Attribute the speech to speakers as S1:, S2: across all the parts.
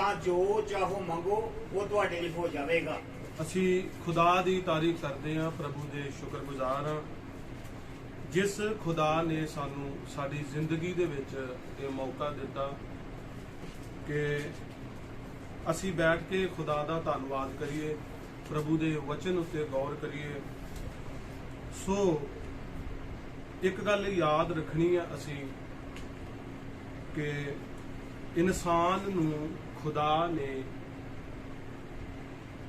S1: ਤਾਂ ਜੋ ਚਾਹੋ ਮੰਗੋ ਉਹ ਤੁਹਾਡੇ ਲਈ ਹੋ ਜਾਵੇਗਾ।
S2: ਅਸੀਂ खुदा ਦੀ ਤਾਰੀਫ ਕਰਦੇ ਹਾਂ, ਪ੍ਰਭੂ ਦੇ ਸ਼ੁਕਰਗੁਜ਼ਾਰ ਹਾਂ ਜਿਸ खुदा ਨੇ ਸਾਨੂੰ ਸਾਡੀ ਜ਼ਿੰਦਗੀ ਦੇ ਵਿੱਚ ਇਹ ਮੌਕਾ ਦਿੱਤਾ ਕਿ ਅਸੀਂ ਬੈਠ ਕੇ खुदा ਦਾ ਧੰਨਵਾਦ ਕਰੀਏ, ਪ੍ਰਭੂ ਦੇ ਵਚਨ ਉੱਤੇ ਗੌਰ ਕਰੀਏ। ਸੋ ਇੱਕ ਗੱਲ ਯਾਦ ਰੱਖਣੀ ਹੈ ਅਸੀਂ ਕਿ ਇਨਸਾਨ ਨੂੰ खुदा ਨੇ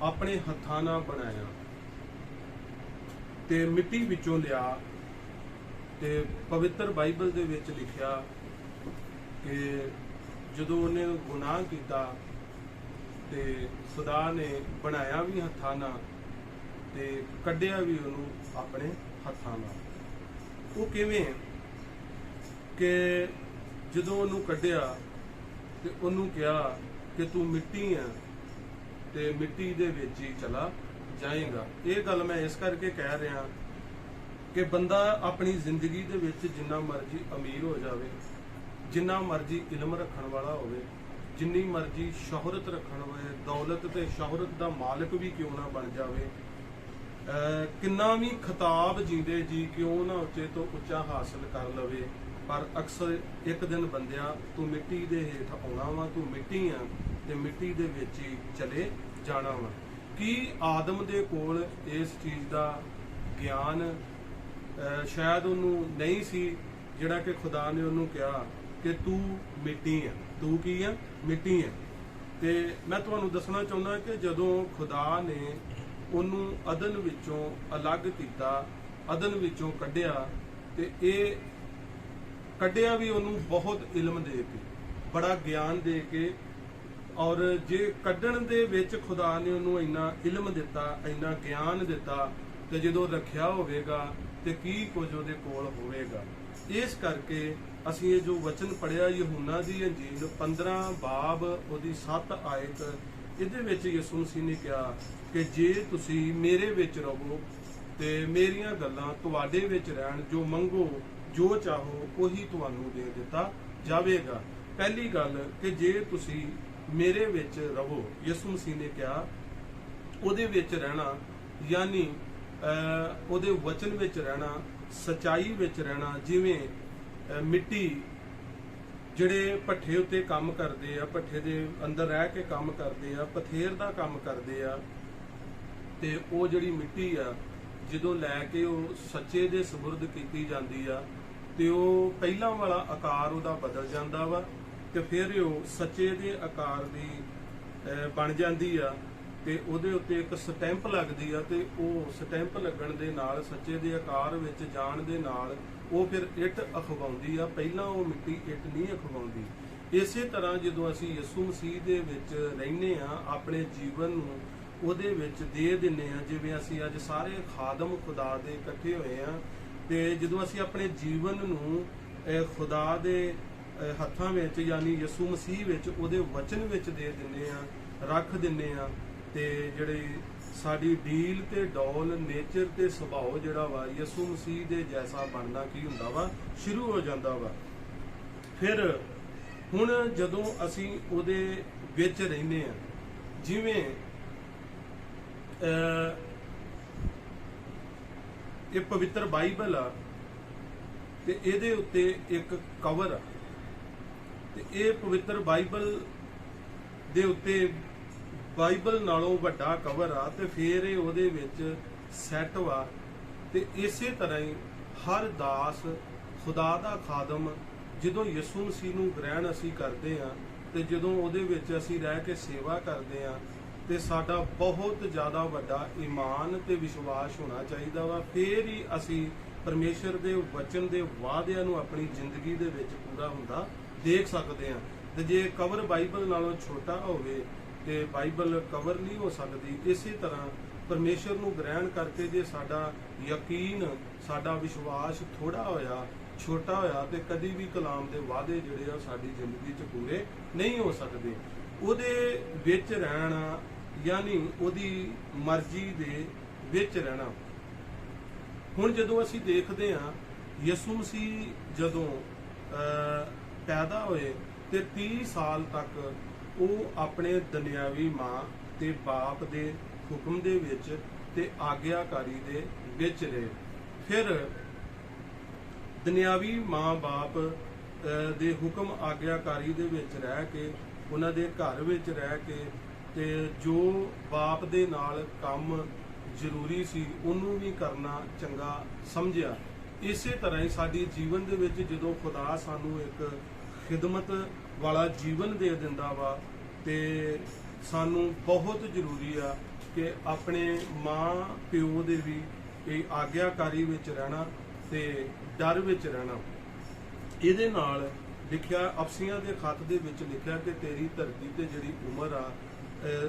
S2: ਆਪਣੇ ਹੱਥਾਂ ਨਾਲ ਬਣਾਇਆ ਤੇ ਮਿੱਟੀ ਵਿੱਚੋਂ ਲਿਆ ਤੇ ਪਵਿੱਤਰ ਬਾਈਬਲ ਦੇ ਵਿੱਚ ਲਿਖਿਆ ਕਿ ਜਦੋਂ ਉਹਨੇ ਗੁਨਾਹ ਕੀਤਾ ਤੇ खुदा ਨੇ ਬਣਾਇਆ ਵੀ ਹੱਥਾਂ ਨਾਲ ਤੇ ਕੱਢਿਆ ਵੀ ਉਹਨੂੰ ਆਪਣੇ ਹੱਥਾਂ ਨਾਲ। ਉਹ ਕਿਵੇਂ ਕਿ ਜਦੋਂ ਉਹਨੂੰ ਕੱਢਿਆ ਤੇ ਉਹਨੂੰ ਕਿਹਾ ਕਿ ਤੂੰ ਮਿੱਟੀ ਆ ਤੇ ਮਿੱਟੀ ਦੇ ਵਿੱਚ ਹੀ ਚਲਾ ਜਾਏਗਾ। ਇਹ ਗੱਲ ਮੈਂ ਇਸ ਕਰਕੇ ਕਹਿ ਰਿਹਾ ਕਿ ਬੰਦਾ ਆਪਣੀ ਜ਼ਿੰਦਗੀ ਦੇ ਵਿੱਚ ਜਿੰਨਾ ਮਰਜ਼ੀ ਅਮੀਰ ਹੋ ਜਾਵੇ, ਜਿੰਨਾ ਮਰਜ਼ੀ ਇਲਮ ਰੱਖਣ ਵਾਲਾ ਹੋਵੇ, ਜਿੰਨੀ ਮਰਜ਼ੀ ਸ਼ੋਹਰਤ ਰੱਖਣ ਵਾਲੇ, ਦੌਲਤ ਤੇ ਸ਼ੋਹਰਤ ਦਾ ਮਾਲਕ ਵੀ ਕਿਉਂ ਨਾ ਬਣ ਜਾਵੇ, ਕਿੰਨਾ ਵੀ ਖਿਤਾਬ ਜੀਂਦੇ ਜੀ ਕਿਉਂ ਨਾ ਉੱਚੇ ਤੋਂ ਉੱਚਾ ਹਾਸਲ ਕਰ ਲਵੇ, ਪਰ ਅਕਸਰ ਇੱਕ ਦਿਨ ਬੰਦਿਆ ਤੂੰ ਮਿੱਟੀ ਦੇ ਹੇਠ ਆਉਣਾ ਵਾ, ਤੂੰ ਮਿੱਟੀ ਆ ਤੇ ਮਿੱਟੀ ਦੇ ਵਿੱਚ ਹੀ ਚਲੇ ਜਾਣਾ ਵਾ। ਕੀ ਆਦਮ ਦੇ ਕੋਲ ਇਸ ਚੀਜ਼ ਦਾ ਗਿਆਨ ਸ਼ਾਇਦ ਉਹਨੂੰ ਨਹੀਂ ਸੀ ਜਿਹੜਾ ਕਿ खुदा ਨੇ ਉਹਨੂੰ ਕਿਹਾ ਕਿ ਤੂੰ ਮਿੱਟੀ ਆ, ਤੂੰ ਕੀ ਆ, ਮਿੱਟੀ ਆ। ਤੇ ਮੈਂ ਤੁਹਾਨੂੰ ਦੱਸਣਾ ਚਾਹੁੰਦਾ ਕਿ ਜਦੋਂ खुदा ਨੇ ਉਹਨੂੰ ਅਦਨ ਵਿੱਚੋਂ ਅਲੱਗ ਕੀਤਾ, ਅਦਨ ਵਿੱਚੋਂ ਕੱਢਿਆ ਤੇ ਇਹ ਕੱਢਿਆ ਵੀ ਉਹਨੂੰ ਬਹੁਤ ਇਲਮ ਦੇ ਕੇ, ਬੜਾ ਗਿਆਨ ਦੇ ਕੇ, ਔਰ ਜੇ ਕੱਢਣ ਦੇ ਵਿੱਚ खुदा ਨੇ ਉਹਨੂੰ ਇੰਨਾ ਇਲਮ ਦਿੱਤਾ, ਇੰਨਾ ਗਿਆਨ ਦਿੱਤਾ ਤੇ ਜਦੋਂ ਰੱਖਿਆ ਹੋਵੇਗਾ ਤੇ ਕੀ ਕੁਝ ਉਹਦੇ ਕੋਲ ਹੋਵੇਗਾ। ਇਸ ਕਰਕੇ ਅਸੀਂ ਇਹ ਜੋ ਵਚਨ ਪੜਿਆ ਯਹੂਨਾ ਦੀ ਅੰਜੀਲ 15 ਬਾਬ ਉਹਦੀ 7 ਆਇਤ, ਇਹਦੇ ਵਿੱਚ ਯਿਸੂ ਮਸੀਹ ਨੇ ਕਿਹਾ ਕਿ ਜੇ ਤੁਸੀਂ ਮੇਰੇ ਵਿੱਚ ਰਹੋ ਤੇ ਮੇਰੀਆਂ ਗੱਲਾਂ ਤੁਹਾਡੇ ਵਿੱਚ ਰਹਿਣ, ਜੋ ਮੰਗੋ ਜੋ ਚਾਹੋ ਉਹੀ ਤੁਹਾਨੂੰ ਦੇ ਦਿੱਤਾ ਜਾਵੇਗਾ। ਪਹਿਲੀ ਗੱਲ ਕਿ ਜੇ ਤੁਸੀਂ ਮੇਰੇ ਵਿੱਚ ਰਹੋ, ਯਿਸੂ ਮਸੀਹ ਨੇ ਕਿਹਾ ਉਹਦੇ ਵਿੱਚ ਰਹਿਣਾ, ਯਾਨੀ ਉਹਦੇ ਵਚਨ ਵਿੱਚ ਰਹਿਣਾ, ਸਚਾਈ ਵਿੱਚ ਰਹਿਣਾ। ਜਿਵੇਂ ਮਿੱਟੀ ਜਿਹੜੇ ਭੱਠੇ ਉੱਤੇ ਕੰਮ ਕਰਦੇ ਆ, ਭੱਠੇ ਦੇ ਅੰਦਰ ਰਹਿ ਕੇ ਕੰਮ ਕਰਦੇ ਆ, ਪਥੇਰ ਦਾ ਕੰਮ ਕਰਦੇ ਆ, ਤੇ ਉਹ ਜਿਹੜੀ ਮਿੱਟੀ ਆ ਜਦੋਂ ਲੈ ਕੇ ਉਹ ਸੱਚੇ ਦੇ ਸਪੁਰਦ ਕੀਤੀ ਜਾਂਦੀ ਆ ਤੇ ਉਹ ਪਹਿਲਾਂ ਵਾਲਾ ਆਕਾਰ ਉਹਦਾ ਬਦਲ ਜਾਂਦਾ ਵਾ ਤੇ ਫਿਰ ਉਹ ਸੱਚੇ ਦੇ ਆਕਾਰ ਦੀ ਬਣ ਜਾਂਦੀ ਆ ਤੇ ਉਹਦੇ ਉੱਤੇ ਇੱਕ ਸਟੈਂਪ ਲੱਗਦੀ ਆ ਤੇ ਉਹ ਸਟੈਂਪ ਲੱਗਣ ਦੇ ਨਾਲ, ਸੱਚੇ ਦੇ ਆਕਾਰ ਵਿੱਚ ਜਾਣ ਦੇ ਨਾਲ ਉਹ ਫਿਰ ਇੱਟ ਅਖਵਾਉਂਦੀ ਆ, ਪਹਿਲਾਂ ਉਹ ਮਿੱਟੀ ਇੱਟ ਨਹੀਂ ਅਖਵਾਉਂਦੀ। ਇਸੇ ਤਰ੍ਹਾਂ ਜਦੋਂ ਅਸੀਂ ਯਿਸੂ ਮਸੀਹ ਦੇ ਵਿੱਚ ਰਹਿੰਦੇ ਆ, ਆਪਣੇ ਜੀਵਨ ਨੂੰ ਉਹਦੇ ਵਿੱਚ ਦੇ ਦਿੰਨੇ ਆ, ਜਿਵੇਂ ਅਸੀਂ ਅੱਜ ਸਾਰੇ ਖਾਦਮ खुदा ਦੇ ਇਕੱਠੇ ਹੋਏ ਆ ਤੇ ਜਦੋਂ ਅਸੀਂ ਆਪਣੇ ਜੀਵਨ ਨੂੰ खुदा ਦੇ ਹੱਥਾਂ ਵਿੱਚ ਯਾਨੀ ਯਿਸੂ ਮਸੀਹ ਵਿੱਚ, ਉਹਦੇ ਵਚਨ ਵਿੱਚ ਦੇ ਦਿੰਨੇ ਆ, ਰੱਖ ਦਿੰਨੇ ਆ ਤੇ ਜਿਹੜੀ ਸਾਡੀ ਡੀਲ ਤੇ ਡੌਲ, ਨੇਚਰ ਤੇ ਸੁਭਾਅ ਜਿਹੜਾ ਵਾ ਯਿਸੂ ਮਸੀਹ ਦੇ ਜੈਸਾ ਬਣਨਾ ਕੀ ਹੁੰਦਾ ਵਾ, ਸ਼ੁਰੂ ਹੋ ਜਾਂਦਾ ਵਾ। ਫਿਰ ਹੁਣ ਜਦੋਂ ਅਸੀਂ ਉਹਦੇ ਵਿੱਚ ਰਹਿੰਦੇ ਆ, ਜਿਵੇਂ ਇਹ ਪਵਿੱਤਰ ਬਾਈਬਲ ਆ ਤੇ ਇਹਦੇ ਉੱਤੇ ਇੱਕ ਕਵਰ ਆ ਤੇ ਇਹ ਪਵਿੱਤਰ ਬਾਈਬਲ ਦੇ ਉੱਤੇ ਬਾਈਬਲ ਨਾਲੋਂ ਵੱਡਾ ਕਵਰ ਆ ਤੇ ਫਿਰ ਇਹ ਉਹਦੇ ਵਿੱਚ ਸੈੱਟ ਵਾ। ਤੇ ਇਸੇ ਤਰ੍ਹਾਂ ਹੀ ਹਰ ਦਾਸ, खुदा ਦਾ ਖਾਦਮ, ਜਦੋਂ ਯਿਸੂ ਮਸੀਹ ਨੂੰ ਗ੍ਰਹਿਣ ਅਸੀਂ ਕਰਦੇ ਆ ਤੇ ਜਦੋਂ ਉਹਦੇ ਵਿੱਚ ਅਸੀਂ ਰਹਿ ਕੇ ਸੇਵਾ ਕਰਦੇ ਆ ਤੇ ਸਾਡਾ ਬਹੁਤ ਜ਼ਿਆਦਾ ਵੱਡਾ ਈਮਾਨ ਤੇ ਵਿਸ਼ਵਾਸ ਹੋਣਾ ਚਾਹੀਦਾ ਵਾ। ਫਿਰ ਹੀ ਅਸੀਂ ਪਰਮੇਸ਼ਰ ਦੇ ਵਚਨ ਦੇ ਵਾਅਦਿਆਂ ਨੂੰ ਆਪਣੀ ਜ਼ਿੰਦਗੀ ਦੇ ਵਿੱਚ ਪੂਰਾ ਹੁੰਦਾ ਦੇਖ ਸਕਦੇ ਆ। ਤੇ ਜੇ ਕਵਰ ਬਾਈਬਲ ਨਾਲੋਂ ਛੋਟਾ ਹੋਵੇ ਤੇ ਬਾਈਬਲ ਕਵਰ ਨਹੀਂ ਹੋ ਸਕਦੀ। ਇਸੇ ਤਰ੍ਹਾਂ ਪਰਮੇਸ਼ਰ ਨੂੰ ਗ੍ਰਹਿਣ ਕਰਕੇ ਜੇ ਸਾਡਾ ਯਕੀਨ, ਸਾਡਾ ਵਿਸ਼ਵਾਸ ਥੋੜਾ ਹੋਇਆ, ਛੋਟਾ ਹੋਇਆ ਤੇ ਕਦੀ ਵੀ ਕਲਾਮ ਦੇ ਵਾਅਦੇ ਜਿਹੜੇ ਆ ਸਾਡੀ ਜ਼ਿੰਦਗੀ 'ਚ ਪੂਰੇ ਨਹੀਂ ਹੋ ਸਕਦੇ। ਉਹਦੇ ਵਿੱਚ ਰਹਿਣਾ ਯਾਨੀ ਉਹਦੀ ਮਰਜ਼ੀ ਦੇ ਵਿੱਚ ਰਹਿਣਾ। ਹੁਣ ਜਦੋਂ ਅਸੀਂ ਦੇਖਦੇ ਹਾਂ ਯਿਸੂ ਮਸੀਹ ਜਦੋਂ ਪੈਦਾ ਹੋਏ ਤੇ 30 ਸਾਲ ਤੱਕ ਉਹ ਆਪਣੇ ਦੁਨਿਆਵੀ ਮਾਂ ਤੇ ਬਾਪ ਦੇ ਹੁਕਮ ਦੇ ਵਿੱਚ ਤੇ ਆਗਿਆਕਾਰੀ ਦੇ ਵਿੱਚ ਰਹੇ। ਫਿਰ ਦੁਨਿਆਵੀ ਮਾਂ ਬਾਪ ਦੇ ਹੁਕਮ ਆਗਿਆਕਾਰੀ ਦੇ ਵਿੱਚ ਰਹਿ ਕੇ, ਉਹਨਾਂ ਦੇ ਘਰ ਵਿੱਚ ਰਹਿ ਕੇ, ਤੇ ਜੋ ਬਾਪ ਦੇ ਨਾਲ ਕੰਮ ਜ਼ਰੂਰੀ ਸੀ ਉਹਨੂੰ ਵੀ ਕਰਨਾ ਚੰਗਾ ਸਮਝਿਆ। ਇਸੇ ਤਰ੍ਹਾਂ ਹੀ ਸਾਡੀ ਜੀਵਨ ਦੇ ਵਿੱਚ ਜਦੋਂ ਖੁਦਾ ਸਾਨੂੰ ਇੱਕ ਖਿਦਮਤ ਵਾਲਾ ਜੀਵਨ ਦੇ ਦਿੰਦਾ ਵਾ, ਤੇ ਸਾਨੂੰ ਬਹੁਤ ਜ਼ਰੂਰੀ ਆ ਕਿ ਆਪਣੇ ਮਾਂ ਪਿਓ ਦੇ ਵੀ ਇਹ ਆਗਿਆਕਾਰੀ ਵਿੱਚ ਰਹਿਣਾ ਤੇ ਡਰ ਵਿੱਚ ਰਹਿਣਾ। ਇਹਦੇ ਨਾਲ ਲਿਖਿਆ, ਅਫਸੀਆਂ ਦੇ ਖੱਤ ਦੇ ਵਿੱਚ ਲਿਖਿਆ ਕਿ ਤੇਰੀ ਧਰਤੀ ਤੇ ਜਿਹੜੀ ਉਮਰ ਆ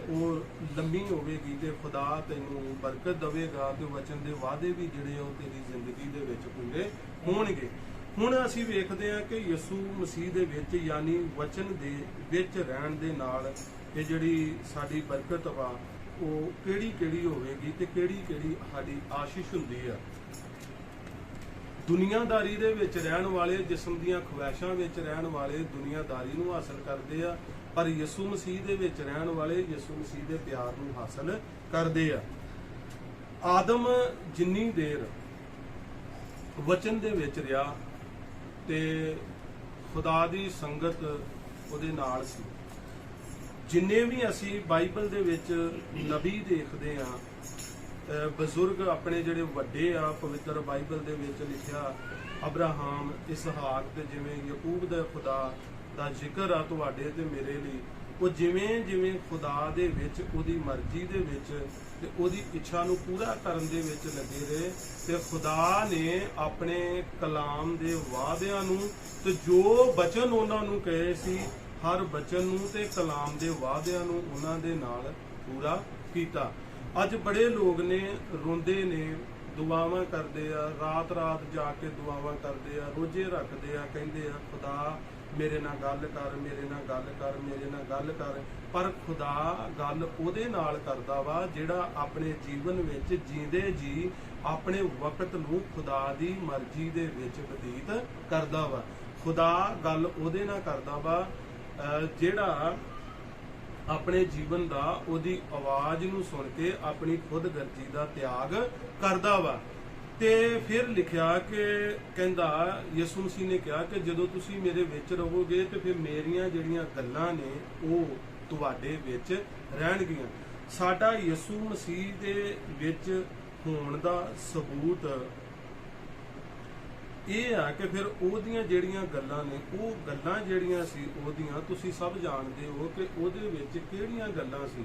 S2: ਉਹ ਲੰਮੀ ਹੋਵੇਗੀ ਤੇ ਖੁਦਾ ਤੈਨੂੰ ਬਰਕਤ ਦੇਵੇਗਾ ਤੇ ਵਚਨ ਦੇ ਵਾਅਦੇ ਵੀ ਜਿਹੜੇ ਉਹ ਤੇਰੀ ਜ਼ਿੰਦਗੀ ਦੇ ਵਿੱਚ ਪੂਰੇ ਹੋਣਗੇ। ਹੁਣ ਅਸੀਂ ਵੇਖਦੇ ਹਾਂ ਕਿ ਯਿਸੂ ਮਸੀਹ ਦੇ ਵਿੱਚ, ਯਾਨੀ ਵਚਨ ਦੇ ਵਿੱਚ ਰਹਿਣ ਦੇ ਨਾਲ ਇਹ ਜਿਹੜੀ ਸਾਡੀ ਬਰਕਤ ਵਾ ਉਹ ਕਿਹੜੀ ਹੋਵੇਗੀ ਤੇ ਕਿਹੜੀ ਸਾਡੀ ਆਸ਼ੀਸ਼ ਹੁੰਦੀ ਆ। ਦੁਨੀਆਦਾਰੀ ਦੇ ਵਿੱਚ ਰਹਿਣ ਵਾਲੇ, ਜਿਸਮ ਦੀਆਂ ਖਵਾਇਸ਼ਾਂ ਵਿੱਚ ਰਹਿਣ ਵਾਲੇ ਦੁਨੀਆਦਾਰੀ ਨੂੰ ਹਾਸਲ ਕਰਦੇ ਆ, ਪਰ ਯਿਸੂ ਮਸੀਹ ਦੇ ਵਿੱਚ ਰਹਿਣ ਵਾਲੇ ਯਿਸੂ ਮਸੀਹ ਦੇ ਪਿਆਰ ਨੂੰ ਹਾਸਲ ਕਰਦੇ ਆ। ਆਦਮ ਜਿੰਨੀ ਦੇਰ ਵਚਨ ਦੇ ਵਿੱਚ ਰਿਹਾ ਤੇ ਖੁਦਾ ਦੀ ਸੰਗਤ ਉਹਦੇ ਨਾਲ ਸੀ। ਜਿੰਨੇ ਵੀ ਅਸੀਂ ਬਾਈਬਲ ਦੇ ਵਿੱਚ ਨਬੀ ਦੇਖਦੇ ਆ, ਬਜ਼ੁਰਗ ਆਪਣੇ ਜਿਹੜੇ ਵੱਡੇ ਆ, ਪਵਿੱਤਰ ਬਾਈਬਲ ਦੇ ਵਿੱਚ ਲਿਖਿਆ ਅਬਰਾਹਮ, ਇਸਹਾਕ ਤੇ ਜਿਵੇਂ ਯਾਕੂਬ ਦਾ ਖੁਦਾ ਦਾ ਜ਼ਿਕਰ ਆ ਤੁਹਾਡੇ ਤੇ ਮੇਰੇ ਲਈ, ਉਹ ਜਿਵੇਂ ਖੁਦਾ ਦੇ ਵਿੱਚ, ਉਹਦੀ ਮਰਜ਼ੀ ਦੇ ਵਿੱਚ ਤੇ ਉਹਦੀ ਇੱਛਾ ਨੂੰ ਪੂਰਾ ਕਰਨ ਦੇ ਵਿੱਚ ਲੱਗੇ ਰਹੇ, ਤੇ ਖੁਦਾ ਨੇ ਆਪਣੇ ਕਲਾਮ ਦੇ ਵਾਅਦਿਆਂ ਨੂੰ ਤੇ ਜੋ ਬਚਨ ਉਹਨਾਂ ਨੂੰ ਕਹੇ ਸੀ, ਹਰ ਬਚਨ ਨੂੰ ਤੇ ਕਲਾਮ ਦੇ ਵਾਅਦਿਆਂ ਨੂੰ ਉਹਨਾਂ ਦੇ ਨਾਲ ਪੂਰਾ ਕੀਤਾ। ਅੱਜ ਬੜੇ ਲੋਕ ਨੇ, ਰੋਂਦੇ ਨੇ, ਦੁਆਵਾਂ ਕਰਦੇ ਆ, ਰਾਤ ਜਾ ਕੇ ਦੁਆਵਾਂ ਕਰਦੇ ਆ, ਰੋਜ਼ੇ ਰੱਖਦੇ ਆ, ਕਹਿੰਦੇ ਆ ਖੁਦਾ ਮੇਰੇ ਨਾਲ ਗੱਲ ਕਰ, ਮੇਰੇ ਨਾਲ ਗੱਲ ਕਰ, ਮੇਰੇ ਨਾਲ ਗੱਲ ਕਰ। ਪਰ ਖੁਦਾ ਗੱਲ ਉਹਦੇ ਨਾਲ ਕਰਦਾ ਵਾ ਜਿਹੜਾ ਆਪਣੇ ਜੀਵਨ ਵਿੱਚ ਜੀਂਦੇ ਜੀ ਆਪਣੇ ਵਕਤ ਨੂੰ ਖੁਦਾ ਦੀ ਮਰਜ਼ੀ ਦੇ ਵਿੱਚ ਬਤੀਤ ਕਰਦਾ ਵਾ। ਖੁਦਾ ਗੱਲ ਉਹਦੇ ਨਾਲ ਕਰਦਾ ਵਾ ਜਿਹੜਾ ਆਪਣੇ ਜੀਵਨ ਦਾ ਉਹਦੀ ਆਵਾਜ਼ ਨੂੰ ਸੁਣ ਕੇ ਆਪਣੀ ਖੁਦਗਰਜ਼ੀ ਦਾ ਤਿਆਗ ਕਰਦਾ ਵਾ। ਤੇ ਫਿਰ ਲਿਖਿਆ ਕਿ ਕਹਿੰਦਾ, ਯਿਸੂ ਮਸੀਹ ਨੇ ਕਿਹਾ ਕਿ ਜਦੋਂ ਤੁਸੀਂ ਮੇਰੇ ਵਿੱਚ ਰਹੋਗੇ ਤੇ ਫਿਰ ਮੇਰੀਆਂ ਜਿਹੜੀਆਂ ਗੱਲਾਂ ਨੇ ਉਹ ਤੁਹਾਡੇ ਵਿੱਚ ਰਹਿਣਗੀਆਂ। ਸਾਡਾ ਯਿਸੂ ਮਸੀਹ ਦੇ ਵਿੱਚ ਹੋਣ ਦਾ ਸਬੂਤ ਇਹ ਆ ਕਿ ਫਿਰ ਉਹਦੀਆਂ ਜਿਹੜੀਆਂ ਗੱਲਾਂ ਨੇ, ਉਹ ਗੱਲਾਂ ਜਿਹੜੀਆਂ ਸੀ ਉਹਦੀਆਂ, ਤੁਸੀਂ ਸਭ ਜਾਣਦੇ ਹੋ ਕਿ ਉਹਦੇ ਵਿੱਚ ਕਿਹੜੀਆਂ ਗੱਲਾਂ ਸੀ।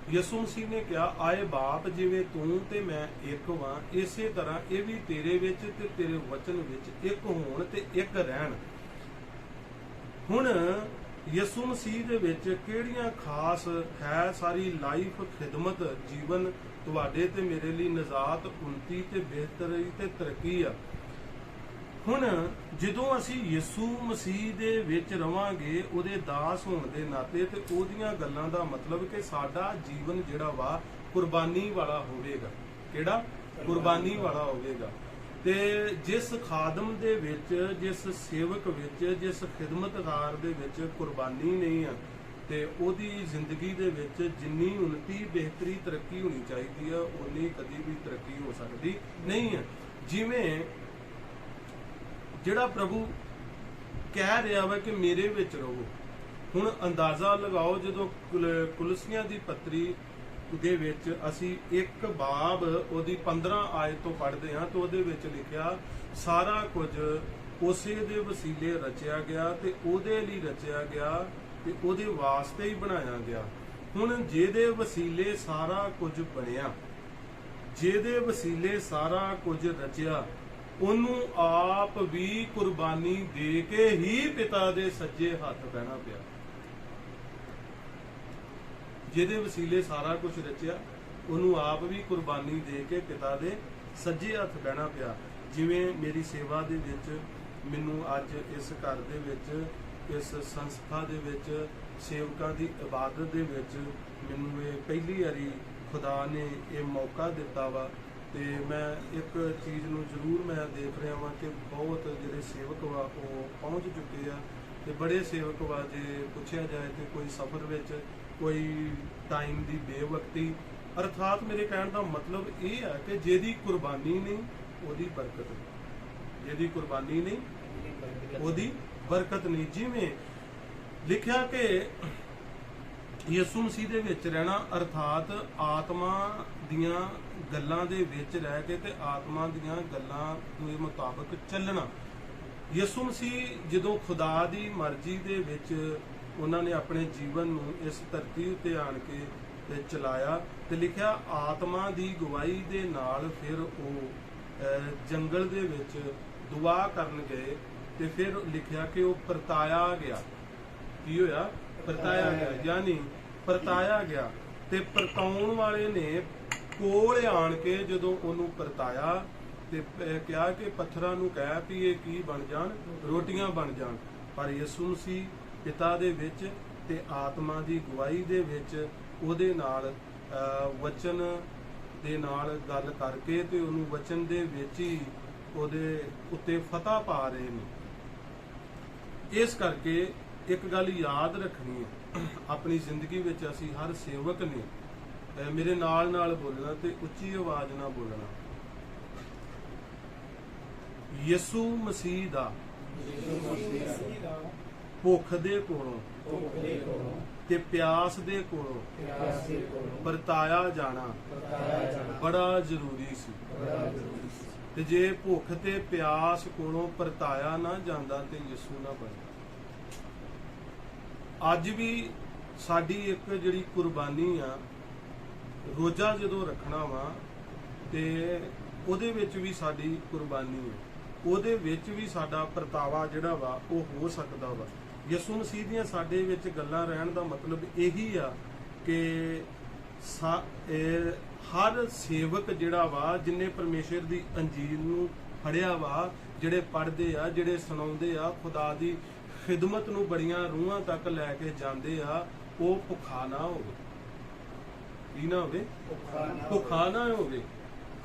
S2: ਯਿਸੂ ਮਸੀਹ ਨੇ ਕਿਹਾ, ਆਏ ਬਾਪ, ਜਿਵੇਂ ਤੂੰ ਤੇ ਮੈਂ ਇੱਕ ਵਾਂ, ਇਸੇ ਤਰ੍ਹਾਂ ਇਹ ਵੀ ਤੇਰੇ ਵਿੱਚ ਤੇ ਤੇਰੇ ਵਚਨ ਵਿੱਚ ਇੱਕ ਹੋਣ ਤੇ ਇੱਕ ਰਹਿਣ। ਹੁਣ ਯਿਸੂ ਮਸੀਹ ਦੇ ਵਿੱਚ ਕਿਹੜੀਆਂ ਖਾਸ ਹੈ ਸਾਰੀ ਲਾਈਫ, ਖਿਦਮਤ, ਜੀਵਨ ਤੁਹਾਡੇ ਤੇ ਮੇਰੇ ਲਈ ਨਿਜਾਤ, ਉન્નਤੀ ਤੇ ਬਿਹਤਰੀ ਤੇ ਤਰੱਕੀ ਆ। ਹੁਣ ਜਦੋਂ ਅਸੀਂ ਯਿਸੂ ਮਸੀਹ ਦੇ ਵਿੱਚ ਰਵਾਂਗੇ ਉਹਦੇ ਦਾਸ ਹੋਣ ਦੇ ਨਾਤੇ, ਤੇ ਉਹਦੀਆਂ ਗੱਲਾਂ ਦਾ ਮਤਲਬ ਕਿ ਸਾਡਾ ਜੀਵਨ ਜਿਹੜਾ ਵਾ ਕੁਰਬਾਨੀ ਵਾਲਾ ਹੋਵੇਗਾ। ਕਿਹੜਾ? ਕੁਰਬਾਨੀ ਵਾਲਾ ਹੋਵੇਗਾ। ਤੇ ਜਿਸ ਖਾਦਮ ਦੇ ਵਿੱਚ, ਜਿਸ ਸੇਵਕ ਵਿੱਚ, ਜਿਸ ਖਿਦਮਤਗਾਰ ਦੇ ਵਿੱਚ ਕੁਰਬਾਨੀ ਨਹੀਂ ਆ, ਤੇ ਉਹਦੀ ਜ਼ਿੰਦਗੀ ਦੇ ਵਿੱਚ ਜਿੰਨੀ ਉન્નਤੀ, ਬਿਹਤਰੀ, ਤਰੱਕੀ ਹੋਣੀ ਚਾਹੀਦੀ ਆ, ਉਨੀ ਕਦੀ ਵੀ ਤਰੱਕੀ ਹੋ ਸਕਦੀ ਨਹੀਂ ਆ। ਜਿਵੇਂ ਜਿਹੜਾ ਪ੍ਰਭੂ ਕਹਿ ਰਿਹਾ ਵਾ ਕਿ ਮੇਰੇ ਵਿੱਚ ਰਹੋ। ਹੁਣ ਅੰਦਾਜ਼ਾ ਲਗਾਓ, ਜਦੋਂ ਕੁਲਸੀਆਂ ਦੀ ਪੱਤਰੀ ਦੇ ਵਿੱਚ ਅਸੀਂ ਇੱਕ ਬਾਬ ਉਹਦੀ 15 ਆਇਤ ਤੋਂ ਪੜ੍ਹਦੇ ਹਾਂ, ਤਾਂ ਉਹਦੇ ਵਿੱਚ ਲਿਖਿਆ, ਸਾਰਾ ਕੁਝ ਉਸੇ ਦੇ ਵਸੀਲੇ ਰਚਿਆ ਗਿਆ ਤੇ ਉਹਦੇ ਲਈ ਰਚਿਆ ਗਿਆ ਤੇ ਉਹਦੇ ਵਾਸਤੇ ਹੀ ਬਣਾਇਆ ਗਿਆ। ਹੁਣ ਜਿਹਦੇ ਵਸੀਲੇ ਸਾਰਾ ਕੁਝ ਬਣਿਆ, ਜਿਹਦੇ ਵਸੀਲੇ ਸਾਰਾ ਕੁਝ ਰਚਿਆ, ਉਹਨੂੰ ਆਪ ਵੀ ਕੁਰਬਾਨੀ ਦੇ ਕੇ ਹੀ ਪਿਤਾ ਦੇ ਸੱਜੇ ਹੱਥ ਬਹਿਣਾ ਪਿਆ। ਜਿਹਦੇ ਵਸੀਲੇ ਸਾਰਾ ਕੁਝ ਰਚਿਆ, ਉਹਨੂੰ ਆਪ ਵੀ ਕੁਰਬਾਨੀ ਦੇ ਕੇ ਪਿਤਾ ਦੇ ਸੱਜੇ ਹੱਥ ਬਹਿਣਾ ਪਿਆ। ਜਿਵੇਂ ਮੇਰੀ ਸੇਵਾ ਦੇ ਵਿੱਚ, ਮੈਨੂੰ ਅੱਜ ਇਸ ਘਰ ਦੇ ਵਿੱਚ, ਇਸ ਸੰਸਥਾ ਦੇ ਵਿੱਚ, ਸੇਵਕਾਂ ਦੀ ਇਬਾਦਤ ਦੇ ਵਿੱਚ ਮੈਨੂੰ ਇਹ ਪਹਿਲੀ ਵਾਰੀ ਖੁਦਾ ਨੇ ਇਹ ਮੌਕਾ ਦਿੱਤਾ ਵਾ। ਤੇ ਮੈਂ ਇੱਕ ਚੀਜ਼ ਨੂੰ ਜ਼ਰੂਰ ਮੈਂ ਦੇਖ ਰਿਹਾ ਵਾਂ ਕਿ ਬਹੁਤ ਜਿਹੜੇ ਸੇਵਕ ਵਾ ਉਹ ਪਹੁੰਚ ਚੁੱਕੇ ਆ, ਤੇ ਬੜੇ ਸੇਵਕ ਵਾ ਜੇ ਪੁੱਛਿਆ ਜਾਏ ਤੇ ਕੋਈ ਸਫ਼ਰ ਵਿੱਚ ਕੋਈ ਟਾਈਮ ਦੀ ਬੇਵਕਤੀ, ਅਰਥਾਤ ਮੇਰੇ ਕਹਿਣ ਦਾ ਮਤਲਬ ਇਹ ਹੈ ਕਿ ਜਿਹਦੀ ਕੁਰਬਾਨੀ ਨਹੀਂ ਉਹਦੀ ਬਰਕਤ ਨਹੀਂ, ਜਿਹਦੀ ਕੁਰਬਾਨੀ ਨਹੀਂ ਉਹਦੀ ਬਰਕਤ ਨਹੀਂ। ਜਿਵੇਂ ਲਿਖਿਆ ਕਿ ਯਿਸੂ ਮਸੀਹ ਦੇ ਵਿੱਚ ਰਹਿਣਾ ਅਰਥਾਤ ਆਤਮਾ ਦੀਆਂ ਗੱਲਾਂ ਦੇ ਵਿੱਚ ਰਹਿ ਕੇ ਤੇ ਆਤਮਾ ਦੀਆਂ ਗੱਲਾਂ ਦੇ ਮੁਤਾਬਕ ਚੱਲਣਾ। ਯਿਸੂ ਮਸੀਹ ਜਦੋਂ ਖੁਦਾ ਦੀ ਮਰਜ਼ੀ ਦੇ ਵਿੱਚ ਉਹਨਾਂ ਨੇ ਆਪਣੇ ਜੀਵਨ ਨੂੰ ਇਸ ਧਰਤੀ ਉੱਤੇ ਆਣ ਕੇ ਤੇ ਚਲਾਇਆ, ਤੇ ਲਿਖਿਆ ਆਤਮਾ ਦੀ ਗਵਾਹੀ ਦੇ ਨਾਲ ਫਿਰ ਉਹ ਜੰਗਲ ਦੇ ਵਿੱਚ ਦੁਆ ਕਰਨ ਗਏ, ਤੇ ਫਿਰ ਲਿਖਿਆ ਕਿ ਉਹ ਪਰਤਾਇਆ ਗਿਆ। ਕੀ ਹੋਇਆ? ਪਰਤਾਇਆ ਗਿਆ, ਯਾਨੀ ਪਰਤਾਇਆ ਗਿਆ। ਤੇ ਪਰਤਾਉਣ ਵਾਲੇ ਨੇ ਕੋਲ ਆਣ ਕੇ ਜਦੋਂ ਉਹਨੂੰ ਪਰਤਾਇਆ ਤੇ ਕਿਹਾ ਕਿ ਪੱਥਰਾਂ ਨੂੰ ਕਹਿ ਵੀ ਇਹ ਕੀ ਬਣ ਜਾਣ, ਰੋਟੀਆਂ ਬਣ ਜਾਣ। ਪਰ ਯਿਸੂ ਮਸੀਹ ਪਿਤਾ ਦੇ ਵਿੱਚ ਤੇ ਆਤਮਾ ਦੀ ਗਵਾਹੀ ਦੇ ਵਿੱਚ ਉਹਦੇ ਨਾਲ ਵਚਨ ਦੇ ਨਾਲ ਗੱਲ ਕਰਕੇ ਤੇ ਉਹਨੂੰ ਵਚਨ ਦੇ ਵਿੱਚ ਹੀ ਉਹਦੇ ਉੱਤੇ ਫਤਹ ਪਾ ਰਹੇ ਨੇ। ਇਸ ਕਰਕੇ ਇੱਕ ਗੱਲ ਯਾਦ ਰੱਖਣੀ ਹੈ, ਆਪਣੀ ਜ਼ਿੰਦਗੀ ਵਿੱਚ ਅਸੀਂ ਹਰ ਸੇਵਕ ਨੇ ਮੇਰੇ ਨਾਲ ਨਾਲ ਬੋਲਣਾ ਤੇ ਉੱਚੀ ਆਵਾਜ਼ ਨਾਲ ਬੋਲਣਾ। ਯਿਸੂ ਮਸੀਹ ਦਾ ਭੁੱਖ ਦੇ ਕੋਲੋਂ ਤੇ ਪਿਆਸ ਦੇ ਕੋਲੋਂ ਪਰਤਾਇਆ ਜਾਣਾ ਬੜਾ ਜ਼ਰੂਰੀ ਸੀ। ਤੇ ਜੇ ਭੁੱਖ ਤੇ ਪਿਆਸ ਕੋਲੋਂ ਪਰਤਾਇਆ ਨਾ ਜਾਂਦਾ ਤੇ ਯਿਸੂ ਨਾ ਬਣਦਾ। ਅੱਜ ਵੀ ਸਾਡੀ ਇੱਕ ਜਿਹੜੀ ਕੁਰਬਾਨੀ ਆ, ਰੋਜ਼ਾ ਜਦੋਂ ਰੱਖਣਾ ਵਾ ਤੇ ਉਹਦੇ ਵਿੱਚ ਵੀ ਸਾਡੀ ਕੁਰਬਾਨੀ ਹੈ, ਉਹਦੇ ਵਿੱਚ ਵੀ ਸਾਡਾ ਪਰਤਾਵਾ ਜਿਹੜਾ ਵਾ ਉਹ ਹੋ ਸਕਦਾ ਵਾ। ਯਿਸੂ ਮਸੀਹ ਦੀਆਂ ਸਾਡੇ ਵਿੱਚ ਗੱਲਾਂ ਰਹਿਣ ਦਾ ਮਤਲਬ ਇਹੀ ਆ ਕਿ ਹਰ ਸੇਵਕ ਜਿਹੜਾ ਵਾ, ਜਿਨੇ ਪਰਮੇਸ਼ਰ ਦੀ ਅੰਜੀਲ ਨੂੰ ਫੜਿਆ ਵਾ, ਜਿਹੜੇ ਪੜ੍ਹਦੇ ਆ, ਜਿਹੜੇ ਸੁਣਾਉਂਦੇ ਆ, ਖੁਦਾ ਦੀ ਖਿਦਮਤ ਨੂੰ ਬੜੀਆਂ ਰੂਹਾਂ ਤੱਕ ਲੈ ਕੇ ਜਾਂਦੇ ਆ, ਉਹ ਭੁੱਖਾ ਨਾ ਹੋਵੇ। ਕੀ ਨਾ ਹੋਵੇ? ਭੁੱਖਾ ਨਾ ਹੋਵੇ।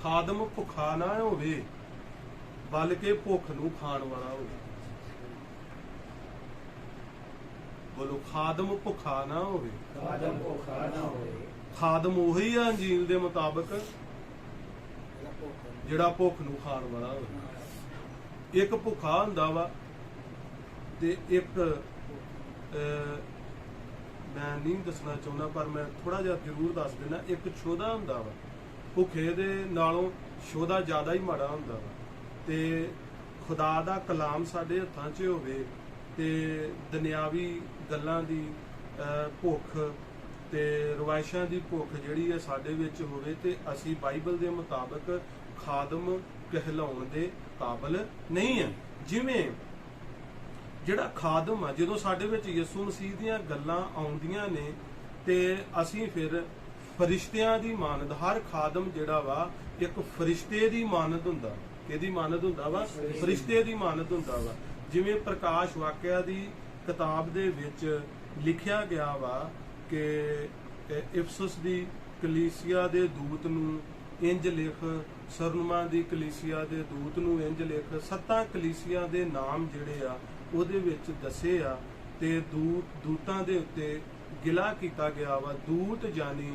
S2: ਖਾਦਮ ਭੁੱਖਾ ਨਾ ਹੋਵੇ, ਬਲਕਿ ਭੁੱਖ ਨੂੰ ਖਾਣ ਵਾਲਾ ਹੋਵੇ। ਬੋਲੋ, ਖਾਦਮ ਭੁੱਖਾ ਨਾ ਹੋਵੇ।
S1: ਖਾਦਮ ਭੁੱਖਾ ਨਾ ਹੋਵੇ।
S2: ਖਾਦਮ ਉਹੀ ਆ ਅੰਜੀਲ ਦੇ ਮੁਤਾਬਕ ਜਿਹੜਾ ਭੁੱਖ ਨੂੰ ਖਾਣ ਵਾਲਾ ਹੋਵੇ। ਇੱਕ ਭੁੱਖਾ ਹੁੰਦਾ ਵਾ ਤੇ ਇੱਕ ਮੈਂ ਨਹੀਂ ਦੱਸਣਾ ਚਾਹੁੰਦਾ, ਪਰ ਮੈਂ ਥੋੜਾ ਜਿਹਾ ਜ਼ਰੂਰ ਦੱਸ ਦੇਣਾ। ਇੱਕ ਛੋਧਾ ਹੁੰਦਾ ਵਾ, ਭੁੱਖੇ ਦੇ ਨਾਲੋਂ ਛੋਧਾ ਜ਼ਿਆਦਾ ਹੀ ਮਾੜਾ ਹੁੰਦਾ ਵਾ। ਤੇ ਖੁਦਾ ਦਾ ਕਲਾਮ ਸਾਡੇ ਹੱਥਾਂ 'ਚ ਹੋਵੇ ਤੇ ਦੁਨਿਆਵੀ ਗੱਲਾਂ ਦੀ ਭੁੱਖ ਤੇ ਰਵਾਇਸ਼ਾਂ ਦੀ ਭੁੱਖ ਜਿਹੜੀ ਹੈ ਸਾਡੇ ਵਿੱਚ ਹੋਵੇ, ਤੇ ਅਸੀਂ ਬਾਈਬਲ ਦੇ ਮੁਤਾਬਕ ਖਾਦਮ ਕਹਿਲਾਉਣ ਦੇ ਕਾਬਿਲ ਨਹੀਂ ਹੈ। ਜਿਵੇਂ ਜਿਹੜਾ ਖਾਦਮ ਆ, ਜਦੋਂ ਸਾਡੇ ਵਿੱਚ ਯਿਸੂ ਮਸੀਹ ਦੀਆਂ ਗੱਲਾਂ ਆਉਂਦੀਆਂ ਨੇ ਤੇ ਅਸੀਂ ਫਿਰ ਫਰਿਸ਼ਤਿਆਂ ਦੀ ਮਾਨਦ, ਹਰ ਖਾਦਮ ਜਿਹੜਾ ਵਾ ਇੱਕ ਫਰਿਸ਼ਤੇ ਦੀ ਮਾਨਦ ਹੁੰਦਾ। ਕਿਹਦੀ ਮਾਨਦ ਹੁੰਦਾ ਵਾ? ਫਰਿਸ਼ਤੇ ਦੀ ਮਾਨਦ ਹੁੰਦਾ ਵਾ। ਜਿਵੇਂ ਪ੍ਰਕਾਸ਼ ਵਾਕਿਆ ਦੀ ਕਿਤਾਬ ਦੇ ਵਿੱਚ ਲਿਖਿਆ ਗਿਆ ਵਾ ਕਿ ਇਫਸਸ ਦੀ ਕਲੀਸਿਆ ਦੇ ਦੂਤ ਨੂੰ ਇੰਜ ਲਿਖ, ਸਰਨਮਾ ਦੀ ਕਲੀਸਿਆ ਦੇ ਦੂਤ ਨੂੰ ਇੰਜ ਲਿਖ। 7 ਕਲੀਸਿਆ ਦੇ ਨਾਮ ਜਿਹੜੇ ਆ ਉਹਦੇ ਵਿੱਚ ਦੱਸੇ ਆ, ਤੇ ਦੂਤਾਂ ਦੇ ਉੱਤੇ ਗਿਲਾ ਕੀਤਾ ਗਿਆ ਵਾ। ਦੂਤ ਜਾਨੀ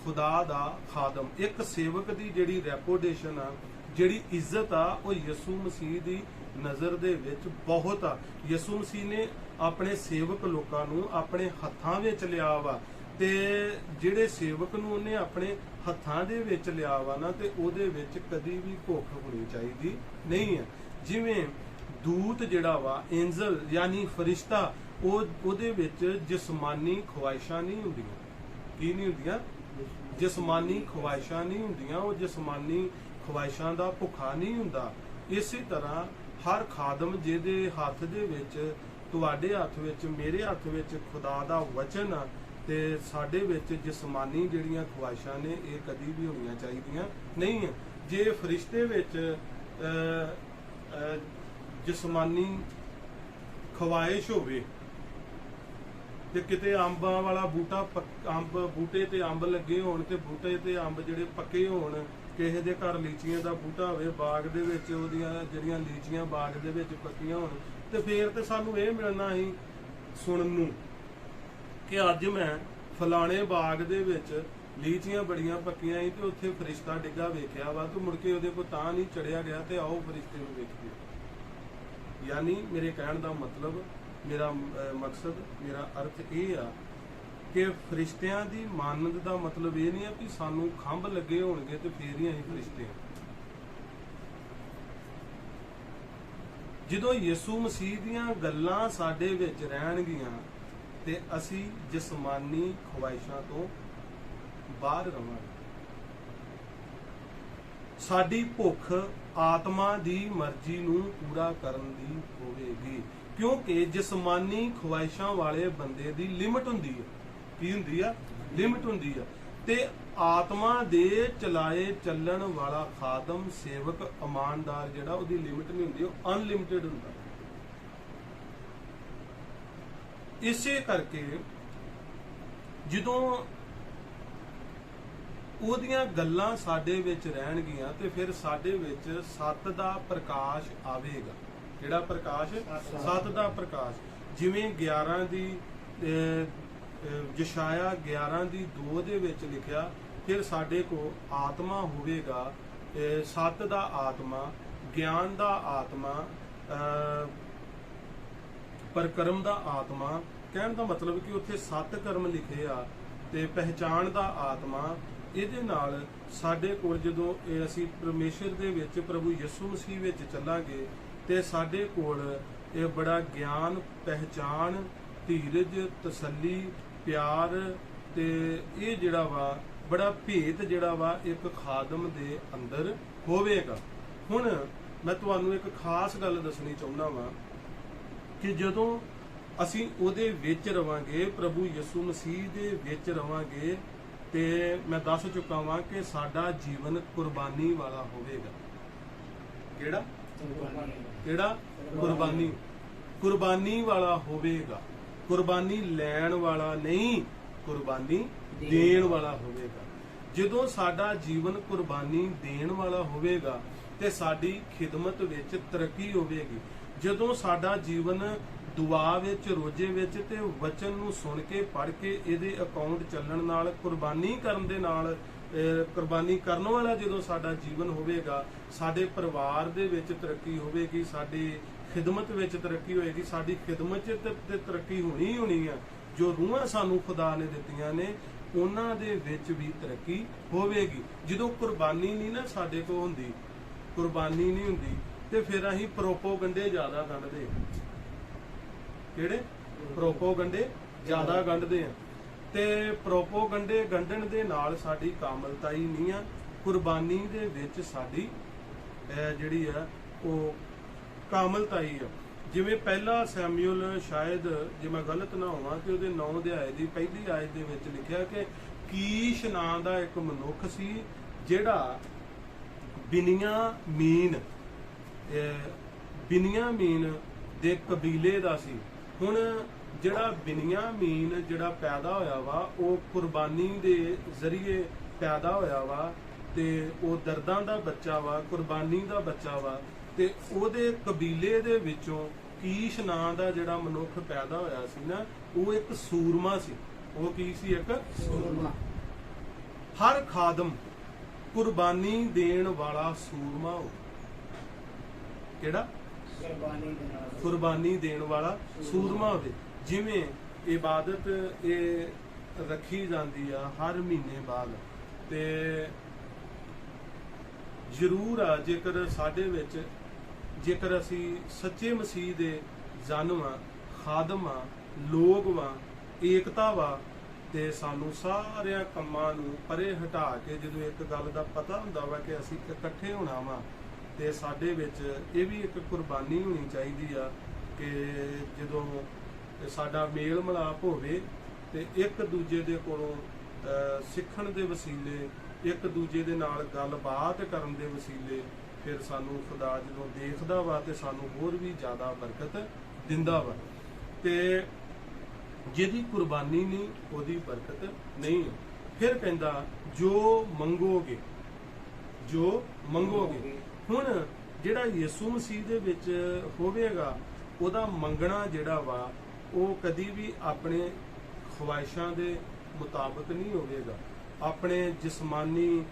S2: ਖੁਦਾ ਦਾ ਖਾਦਮ। ਇੱਕ ਸੇਵਕ ਦੀ ਜਿਹੜੀ ਰੈਪੂਟੇਸ਼ਨ ਆ, ਜਿਹੜੀ ਇੱਜ਼ਤ ਆ, ਉਹ ਯਿਸੂ ਮਸੀਹ ਦੀ ਨਜ਼ਰ ਦੇ ਵਿੱਚ ਬਹੁਤ ਆ। ਯਿਸੂ ਮਸੀਹ ਨੇ ਆਪਣੇ ਸੇਵਕ ਲੋਕਾਂ ਨੂੰ ਆਪਣੇ ਹੱਥਾਂ ਵਿੱਚ ਲਿਆ ਵਾ, ਤੇ ਜਿਹੜੇ ਸੇਵਕ ਨੂੰ ਉਹਨੇ ਆਪਣੇ ਹੱਥਾਂ ਦੇ ਵਿੱਚ ਲਿਆ ਵਾ ਨਾ, ਤੇ ਉਹਦੇ ਵਿੱਚ ਕਦੀ ਵੀ ਭੁੱਖ ਹੋਣੀ ਚਾਹੀਦੀ ਨਹੀਂ ਹੈ। ਜਿਵੇਂ ਦੂਤ ਜਿਹੜਾ ਵਾ, ਐਂਜਲ ਯਾਨੀ ਫਰਿਸ਼ਤਾ, ਉਹਦੇ ਵਿੱਚ ਜਿਸਮਾਨੀ ਖਵਾਇਸ਼ਾਂ ਨਹੀਂ ਹੁੰਦੀਆਂ। ਕੀ ਨਹੀਂ ਹੁੰਦੀਆਂ? ਜਿਸਮਾਨੀ ਖਵਾਇਸ਼ਾਂ ਨਹੀਂ ਹੁੰਦੀਆਂ। ਉਹ ਜਿਸਮਾਨੀ ਖਵਾਇਸ਼ਾਂ ਦਾ ਭੁੱਖਾ ਨਹੀਂ ਹੁੰਦਾ। ਇਸੇ ਤਰ੍ਹਾਂ ਹਰ ਖਾਦਮ ਜਿਹਦੇ ਹੱਥ ਦੇ ਵਿੱਚ, ਤੁਹਾਡੇ ਹੱਥ ਵਿੱਚ, ਮੇਰੇ ਹੱਥ ਵਿੱਚ ਖੁਦਾ ਦਾ ਵਚਨ ਆ, ਤੇ ਸਾਡੇ ਵਿੱਚ ਜਿਸਮਾਨੀ ਜਿਹੜੀਆਂ ਖਵਾਇਸ਼ਾਂ ਨੇ ਇਹ ਕਦੀ ਵੀ ਹੋਣੀਆਂ ਚਾਹੀਦੀਆਂ ਨਹੀਂ ਹੈ। ਜੇ ਫਰਿਸ਼ਤੇ ਵਿੱਚ ਜਿਸਮਾਨੀ ਖਵਾਇਸ਼ ਹੋਵੇ ਤੇ ਕਿਤੇ ਅੰਬਾਂ ਵਾਲਾ ਬੂਟਾ, ਅੰਬ ਬੂਟੇ ਤੇ ਅੰਬ ਲੱਗੇ ਹੋਣ ਤੇ ਬੂਟੇ ਤੇ ਅੰਬ ਜਿਹੜੇ ਪੱਕੇ ਹੋਣ, ਕਿਸੇ ਦੇ ਘਰ ਲੀਚੀਆਂ ਦਾ ਬੂਟਾ ਹੋਵੇ, ਬਾਗ ਦੇ ਵਿੱਚ ਉਹਦੀਆਂ ਜਿਹੜੀਆਂ ਲੀਚੀਆਂ ਬਾਗ ਦੇ ਵਿੱਚ ਪੱਕੀਆਂ ਹੋਣ, ਤੇ ਫੇਰ ਤੇ ਸਾਨੂੰ ਇਹ ਮਿਲਣਾ ਸੀ ਸੁਣਨ ਨੂੰ ਕਿ ਅੱਜ ਮੈਂ ਫਲਾਣੇ ਬਾਗ ਦੇ ਵਿੱਚ ਲੀਚੀਆਂ ਬੜੀਆਂ ਪੱਕੀਆਂ ਸੀ ਤੇ ਉੱਥੇ ਫਰਿਸ਼ਤਾ ਡਿੱਗਾ ਵੇਖਿਆ ਵਾ, ਤੇ ਮੁੜ ਕੇ ਉਹਦੇ ਕੋਲ ਤਾਂ ਨਹੀਂ ਚੜਿਆ ਗਿਆ ਤੇ ਆਓ ਫਰਿਸ਼ਤੇ ਨੂੰ ਵੇਖੀਏ। ਯਾਨੀ ਮੇਰੇ ਕਹਿਣ ਦਾ ਮਤਲਬ, ਮੇਰਾ ਮਕਸਦ, ਮੇਰਾ ਅਰਥ ਇਹ ਆ ਕਿ ਫਰਿਸ਼ਤਿਆਂ ਦੀ ਮਾਨਤ ਦਾ ਮਤਲਬ ਇਹ ਨਹੀਂ ਆ ਕਿ ਸਾਨੂੰ ਖੰਭ ਲੱਗੇ ਹੋਣਗੇ ਤੇ ਫੇਰ ਹੀ ਅਸੀਂ ਫਰਿਸ਼ਤੇ ਹਾਂ। ਜਦੋਂ ਯਿਸੂ ਮਸੀਹ ਦੀਆਂ ਗੱਲਾਂ ਸਾਡੇ ਵਿੱਚ ਰਹਿਣਗੀਆਂ ਤੇ ਅਸੀਂ ਜਿਸਮਾਨੀ ਖਵਾਇਸ਼ਾਂ ਤੋਂ ਬਾਹਰ ਰਵਾਂਗੇ। ਸਾਡੀ ਭੁੱਖ ਆਤਮਾ ਦੀ ਮਰਜ਼ੀ ਨੂੰ ਪੂਰਾ ਕਰਨ ਦੀ ਹੋਵੇਗੀ, ਕਿਉਂਕਿ ਜਿਸਮਾਨੀ ਖਵਾਇਸ਼ਾਂ ਵਾਲੇ ਬੰਦੇ ਦੀ ਲਿਮਟ ਹੁੰਦੀ ਹੈ। ਕੀ ਹੁੰਦੀ ਆ? ਲਿਮਟ ਹੁੰਦੀ ਆ। ਤੇ ਆਤਮਾ ਦੇ ਚਲਾਏ ਚੱਲਣ ਵਾਲਾ ਖਾਦਮ, ਸੇਵਕ, ਇਮਾਨਦਾਰ ਜਿਹੜਾ, ਉਹਦੀ ਲਿਮਟ ਨਹੀਂ ਹੁੰਦੀ, ਉਹ ਅਨਲਿਮਿਟਿਡ ਹੁੰਦਾ। ਇਸੇ ਕਰਕੇ ਜਦੋਂ ਉਹਦੀਆਂ ਗੱਲਾਂ ਸਾਡੇ ਵਿੱਚ ਰਹਿਣਗੀਆਂ ਤੇ ਫਿਰ ਸਾਡੇ ਵਿੱਚ ਸੱਤ ਦਾ ਪ੍ਰਕਾਸ਼ ਆਵੇਗਾ। ਕਿਹੜਾ ਪ੍ਰਕਾਸ਼? ਸੱਤ ਦਾ ਪ੍ਰਕਾਸ਼। ਜਿਵੇਂ 11 ਦੀ ਯਸ਼ਾਇਆ 11 ਦੀ 2 ਦੇ ਵਿੱਚ ਲਿਖਿਆ, ਫਿਰ ਸਾਡੇ ਕੋਲ ਆਤਮਾ ਹੋਵੇਗਾ, ਸੱਤ ਦਾ ਆਤਮਾ, ਗਿਆਨ ਦਾ ਆਤਮਾ, ਪਰਕਰਮ ਦਾ ਆਤਮਾ। ਕਹਿਣ ਦਾ ਮਤਲਬ ਕਿ ਉੱਥੇ 7 ਕਰਮ ਲਿਖੇ ਆ, ਤੇ ਪਹਿਚਾਣ ਦਾ ਆਤਮਾ। ਇਹਦੇ ਨਾਲ ਸਾਡੇ ਕੋਲ ਜਦੋਂ ਅਸੀਂ ਪਰਮੇਸ਼ਰ ਦੇ ਵਿੱਚ, ਪ੍ਰਭੂ ਯਿਸੂ ਮਸੀਹ ਵਿੱਚ ਚੱਲਾਂਗੇ ਤੇ ਸਾਡੇ ਕੋਲ ਇਹ ਬੜਾ ਗਿਆਨ, ਪਹਿਚਾਣ, ਧੀਰਜ, ਤਸੱਲੀ, ਪਿਆਰ, ਤੇ ਇਹ ਜਿਹੜਾ ਵਾ ਬੜਾ ਭੇਤ ਜਿਹੜਾ ਵਾ ਇੱਕ ਖਾਦਮ ਦੇ ਅੰਦਰ ਹੋਵੇਗਾ। ਹੁਣ ਮੈਂ ਤੁਹਾਨੂੰ ਇੱਕ ਖਾਸ ਗੱਲ ਦੱਸਣੀ ਚਾਹੁੰਦਾ ਵਾਂ ਕਿ ਜਦੋਂ ਅਸੀਂ ਉਹਦੇ ਵਿੱਚ ਰਵਾਂਗੇ, ਪ੍ਰਭੂ ਯਿਸੂ ਮਸੀਹ ਦੇ ਵਿੱਚ ਰਵਾਂਗੇ, ਤੇ ਮੈਂ ਦੱਸ ਚੁੱਕਾ ਵਾਂ ਕਿ ਸਾਡਾ ਜੀਵਨ ਕੁਰਬਾਨੀ ਵਾਲਾ ਹੋਵੇਗਾ। ਕਿਹੜਾ? ਕਿਹੜਾ? ਕੁਰਬਾਨੀ। ਕੁਰਬਾਨੀ ਵਾਲਾ ਹੋਵੇਗਾ। ਕੁਰਬਾਨੀ ਲੈਣ ਵਾਲਾ ਨਹੀਂ, ਕੁਰਬਾਨੀ ਦੇਣ ਵਾਲਾ ਹੋਵੇਗਾ। ਜਦੋਂ ਸਾਡਾ ਜੀਵਨ ਕੁਰਬਾਨੀ ਦੇਣ ਵਾਲਾ ਹੋਵੇਗਾ ਤੇ ਸਾਡੀ ਖਿਦਮਤ ਵਿੱਚ ਤਰੱਕੀ ਹੋਵੇਗੀ। ਜਦੋਂ ਸਾਡਾ ਜੀਵਨ ਦੁਆ ਵਿੱਚ, ਰੋਜ਼ੇ ਵਿੱਚ ਤੇ ਵਚਨ ਨੂੰ ਸੁਣ ਕੇ, ਪੜ੍ਹ ਕੇ, ਇਹਦੇ ਅਕਾਊਂਟ ਚੱਲਣ ਨਾਲ, ਕੁਰਬਾਨੀ ਕਰਨ ਦੇ ਨਾਲ, ਕੁਰਬਾਨੀ ਕਰਨ ਵਾਲਾ ਜਦੋਂ ਸਾਡਾ ਜੀਵਨ ਹੋਵੇਗਾ, ਸਾਡੇ ਪਰਿਵਾਰ ਦੇ ਵਿੱਚ ਤਰੱਕੀ ਹੋਵੇਗੀ, ਸਾਡੀ ਖਿਦਮਤ ਵਿੱਚ ਤਰੱਕੀ ਹੋਏਗੀ। ਸਾਡੀ ਖਿਦਮਤ 'ਚ ਤੇ ਤਰੱਕੀ ਹੋਣੀ ਆ। ਜੋ ਰੂਹਾਂ ਸਾਨੂੰ ਖੁਦਾ ਨੇ ਦਿੱਤੀਆਂ ਨੇ, ਉਹਨਾਂ ਦੇ ਵਿੱਚ ਵੀ ਤਰੱਕੀ ਹੋਵੇਗੀ। ਜਦੋਂ ਕੁਰਬਾਨੀ ਨਹੀਂ ਨਾ ਸਾਡੇ ਕੋਲ ਹੁੰਦੀ, ਕੁਰਬਾਨੀ ਨਹੀਂ ਹੁੰਦੀ, ਤੇ ਫਿਰ ਅਸੀਂ ਪ੍ਰੋਪੋਗੰਡੇ ਜ਼ਿਆਦਾ ਕੱਢਦੇ। ਕਿਹੜੇ? ਪ੍ਰੋਪੋਗੰਡੇ ਜ਼ਿਆਦਾ ਗੰਢਦੇ ਆ। ਤੇ ਪ੍ਰੋਪੋਗੰਡੇ ਗੰਢਣ ਦੇ ਨਾਲ ਸਾਡੀ ਕਾਮਲਤਾਈ ਨਹੀਂ ਆ। ਕੁਰਬਾਨੀ ਦੇ ਵਿੱਚ ਸਾਡੀ ਜਿਹੜੀ ਆ ਉਹ ਕਾਮਲਤਾਈ ਆ। ਜਿਵੇਂ ਪਹਿਲਾ ਸੈਮੂਅਲ, ਸ਼ਾਇਦ ਜੇ ਮੈਂ ਗਲਤ ਨਾ ਹੋਵਾਂ, ਤੇ ਉਹਦੇ 9 ਅਧਿਆਏ ਦੀ ਪਹਿਲੀ ਆਇਤ ਦੇ ਵਿੱਚ ਲਿਖਿਆ ਕਿ ਕੀਸ਼ ਨਾਂ ਦਾ ਇੱਕ ਮਨੁੱਖ ਸੀ ਜਿਹੜਾ ਬਿਨਿਆਮੀਨ ਦੇ ਕਬੀਲੇ ਦਾ ਸੀ। ਹੁਣ ਜਿਹੜਾ ਬਿਨਿਆਮੀਨ ਜਿਹੜਾ ਪੈਦਾ ਹੋਇਆ ਵਾ, ਉਹ ਕੁਰਬਾਨੀ ਦੇ ਜ਼ਰੀਏ ਪੈਦਾ ਹੋਇਆ ਵਾ, ਤੇ ਉਹ ਦਰਦਾਂ ਦਾ ਬੱਚਾ ਵਾ, ਕੁਰਬਾਨੀ ਦਾ ਬੱਚਾ ਵਾ। ਤੇ ਉਹਦੇ ਕਬੀਲੇ ਦੇ ਵਿੱਚੋਂ ਕੀਸ਼ ਨਾਂ ਦਾ ਜਿਹੜਾ ਮਨੁੱਖ ਪੈਦਾ ਹੋਇਆ ਸੀ ਨਾ, ਉਹ ਇੱਕ ਸੂਰਮਾ ਸੀ। ਉਹ ਕੀ ਸੀ? ਇੱਕ ਸੂਰਮਾ। ਹਰ ਖਾਦਮ ਕੁਰਬਾਨੀ ਦੇਣ ਵਾਲਾ ਸੂਰਮਾ ਹੋ। ਕਿਹੜਾ? ਕੁਰਬਾਨੀ ਦੇਣ ਵਾਲਾ ਸੂਰਮਾ ਹੋਵੇ। ਜਿਵੇਂ ਇਬਾਦਤ ਇਹ ਰੱਖੀ ਜਾਂਦੀ ਆ ਹਰ ਮਹੀਨੇ ਬਾਅਦ, ਤੇ ਜ਼ਰੂਰ ਆ ਜੇਕਰ ਸਾਡੇ ਵਿੱਚ, ਜੇਕਰ ਅਸੀਂ ਸੱਚੇ ਮਸੀਹ ਦੇ ਜਨ ਵਾਂ, ਖਾਦਮ ਵਾਂ, ਲੋਕ ਵਾਂ, ਏਕਤਾ ਵਾ, ਤੇ ਸਾਨੂੰ ਸਾਰਿਆਂ ਕੰਮਾਂ ਨੂੰ ਪਰੇ ਹਟਾ ਕੇ ਜਦੋਂ ਇੱਕ ਗੱਲ ਦਾ ਪਤਾ ਹੁੰਦਾ ਵਾ ਕਿ ਅਸੀਂ ਇਕੱਠੇ ਹੋਣਾ ਵਾ, ਤੇ ਸਾਡੇ ਵਿੱਚ ਇਹ ਵੀ ਇੱਕ ਕੁਰਬਾਨੀ ਹੋਣੀ ਚਾਹੀਦੀ ਆ ਕਿ ਜਦੋਂ ਸਾਡਾ ਮੇਲ ਮਿਲਾਪ ਹੋਵੇ ਤੇ ਇੱਕ ਦੂਜੇ ਦੇ ਕੋਲੋਂ ਸਿੱਖਣ ਦੇ ਵਸੀਲੇ, ਇੱਕ ਦੂਜੇ ਦੇ ਨਾਲ ਗੱਲਬਾਤ ਕਰਨ ਦੇ ਵਸੀਲੇ, ਫਿਰ ਸਾਨੂੰ ਖੁਦਾ ਜਦੋਂ ਦੇਖਦਾ ਵਾ ਤੇ ਸਾਨੂੰ ਹੋਰ ਵੀ ਜ਼ਿਆਦਾ ਬਰਕਤ ਦਿੰਦਾ ਵਾ। ਤੇ ਜਿਹਦੀ ਕੁਰਬਾਨੀ ਨਹੀਂ, ਉਹਦੀ ਬਰਕਤ ਨਹੀਂ ਹੈ। ਫਿਰ ਕਹਿੰਦਾ ਜੋ ਮੰਗੋਗੇ, ਜੋ ਮੰਗੋਗੇ। ਹੁਣ ਜਿਹੜਾ ਯਿਸੂ ਮਸੀਹ ਦੇ ਵਿੱਚ ਹੋਵੇਗਾ, ਉਹਦਾ ਮੰਗਣਾ ਜਿਹੜਾ ਵਾ ਉਹ ਕਦੀ ਵੀ ਆਪਣੇ ਖਵਾਇਸ਼ਾਂ ਦੇ ਮੁਤਾਬਕ ਨਹੀਂ ਹੋਵੇਗਾ, ਆਪਣੇ ਜਿਸਮਾਨੀ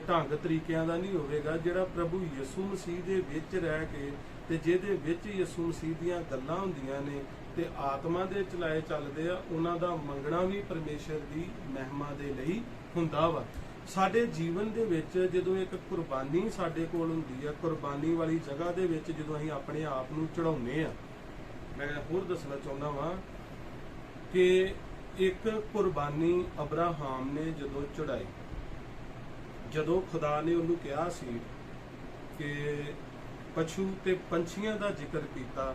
S2: ਢੰਗ ਤਰੀਕਿਆਂ ਦਾ ਨਹੀਂ ਹੋਵੇਗਾ। ਜਿਹੜਾ ਪ੍ਰਭੂ ਯਿਸੂ ਮਸੀਹ ਦੇ ਵਿੱਚ ਰਹਿ ਕੇ ਤੇ ਜਿਹਦੇ ਵਿੱਚ ਯਿਸੂ ਮਸੀਹ ਦੀਆਂ ਗੱਲਾਂ ਹੁੰਦੀਆਂ ਨੇ ਤੇ ਆਤਮਾ ਦੇ ਚਲਾਏ ਚੱਲਦੇ ਆ, ਉਹਨਾਂ ਦਾ ਮੰਗਣਾ ਵੀ ਪਰਮੇਸ਼ਰ ਦੀ ਮਹਿਮਾ ਦੇ ਲਈ ਹੁੰਦਾ ਵਾ। ਸਾਡੇ ਜੀਵਨ ਦੇ ਵਿੱਚ ਜਦੋਂ ਇੱਕ ਕੁਰਬਾਨੀ ਸਾਡੇ ਕੋਲ ਹੁੰਦੀ ਆ, ਕੁਰਬਾਨੀ ਵਾਲੀ ਜਗ੍ਹਾ ਦੇ ਵਿੱਚ ਜਦੋਂ ਅਸੀਂ ਆਪਣੇ ਆਪ ਨੂੰ ਚੜਾਉਂਦੇ ਆ, ਮੈਂ ਹੋਰ ਦੱਸਣਾ ਚਾਹੁੰਦਾ ਵਾਂ ਕਿ ਇੱਕ ਕੁਰਬਾਨੀ ਅਬਰਾਹਾਮ ਨੇ ਜਦੋਂ ਚੜਾਈ, ਜਦੋਂ ਖੁਦਾ ਨੇ ਉਹਨੂੰ ਕਿਹਾ ਸੀ ਕਿ ਪਸ਼ੂ ਤੇ ਪੰਛੀਆਂ ਦਾ ਜ਼ਿਕਰ ਕੀਤਾ,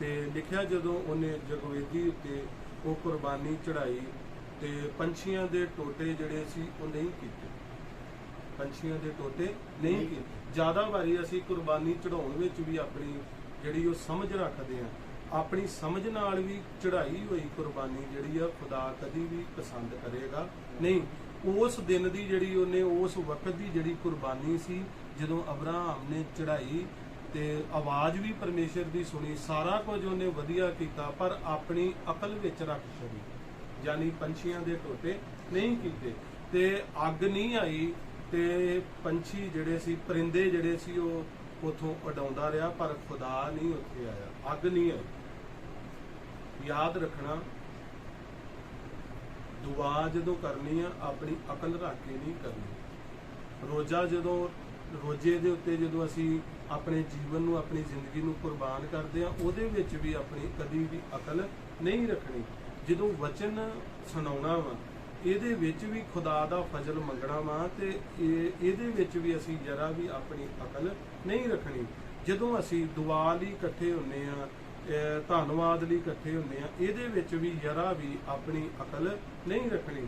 S2: ਤੇ ਲਿਖਿਆ ਜਦੋਂ ਉਹਨੇ ਜਗਵੇਦੀ ਉੱਤੇ ਉਹ ਕੁਰਬਾਨੀ ਚੜਾਈ ਤੇ ਪੰਛੀਆਂ ਦੇ ਟੋਟੇ ਜਿਹੜੇ ਸੀ ਉਹ ਨਹੀਂ ਕੀਤੇ, ਪੰਛੀਆਂ ਦੇ ਟੋਟੇ ਨਹੀਂ ਕੀਤੇ। ਜ਼ਿਆਦਾ ਵਾਰੀ ਅਸੀਂ ਕੁਰਬਾਨੀ ਚੜਾਉਣ ਵਿੱਚ ਵੀ ਆਪਣੀ ਜਿਹੜੀ ਉਹ ਸਮਝ ਰੱਖਦੇ ਆ, ਆਪਣੀ ਸਮਝ ਨਾਲ ਵੀ ਚੜਾਈ ਹੋਈ ਕੁਰਬਾਨੀ ਜਿਹੜੀ ਆ ਖੁਦਾ ਕਦੀ ਵੀ ਪਸੰਦ ਕਰੇਗਾ ਨਹੀਂ। ਉਸ ਦਿਨ ਦੀ ਜਿਹੜੀ ਉਹਨੇ ਉਸ ਵਕਤ ਦੀ ਜਿਹੜੀ ਕੁਰਬਾਨੀ ਸੀ, ਜਦੋਂ ਅਬਰਾਹਮ ਨੇ ਚੜਾਈ ਤੇ ਆਵਾਜ਼ ਵੀ ਪਰਮੇਸ਼ਰ ਦੀ ਸੁਣੀ, ਸਾਰਾ ਕੁਝ ਉਹਨੇ ਵਧੀਆ ਕੀਤਾ, ਪਰ ਆਪਣੀ ਅਕਲ ਵਿੱਚ ਰੱਖ ਛੱਡੀ, ਯਾਨੀ ਪੰਛੀਆਂ ਦੇ ਟੋਟੇ ਨਹੀਂ ਕੀਤੇ ਤੇ ਅੱਗ ਨਹੀਂ ਆਈ ਤੇ ਪੰਛੀ ਜਿਹੜੇ ਸੀ, ਪਰਿੰਦੇ ਜਿਹੜੇ ਸੀ ਉਹ ਉਥੋਂ ਉਡਾਉਂਦਾ ਰਿਹਾ, ਪਰ ਖੁਦਾ ਨਹੀਂ ਉੱਥੇ ਆਇਆ, ਅੱਗ ਨਹੀਂ ਆਈ। ਯਾਦ ਰੱਖਣਾ, ਦੁਆ ਜਦੋਂ ਕਰਨੀ ਆ ਆਪਣੀ ਅਕਲ ਰੱਖ ਕੇ ਨਹੀਂ ਕਰਨੀ। ਰੋਜ਼ਾ ਜਦੋਂ ਰੋਜ਼ੇ ਦੇ ਉੱਤੇ ਜਦੋਂ ਅਸੀਂ ਆਪਣੇ ਜੀਵਨ ਨੂੰ, ਆਪਣੀ ਜ਼ਿੰਦਗੀ ਨੂੰ ਕੁਰਬਾਨ ਕਰਦੇ ਆ, ਉਹਦੇ ਵਿੱਚ ਵੀ ਆਪਣੀ ਕਦੀ ਵੀ ਅਕਲ ਨਹੀਂ ਰੱਖਣੀ। ਜਦੋਂ ਵਚਨ ਸੁਣਾਉਣਾ ਵਾ, ਇਹਦੇ ਵਿੱਚ ਵੀ ਖੁਦਾ ਦਾ ਫਜ਼ਲ ਮੰਗਣਾ ਵਾ ਤੇ ਇਹਦੇ ਵਿੱਚ ਵੀ ਅਸੀਂ ਜਰਾ ਵੀ ਆਪਣੀ ਅਕਲ ਨਹੀਂ ਰੱਖਣੀ। ਜਦੋਂ ਅਸੀਂ ਦੁਆ ਲਈ ਇਕੱਠੇ ਹੁੰਨੇ ਆ, ਧੰਨਵਾਦ ਲਈ ਇਕੱਠੇ ਹੁੰਨੇ ਆ, ਇਹਦੇ ਵਿੱਚ ਵੀ ਜਰਾ ਵੀ ਆਪਣੀ ਅਕਲ ਨਹੀਂ ਰੱਖਣੀ।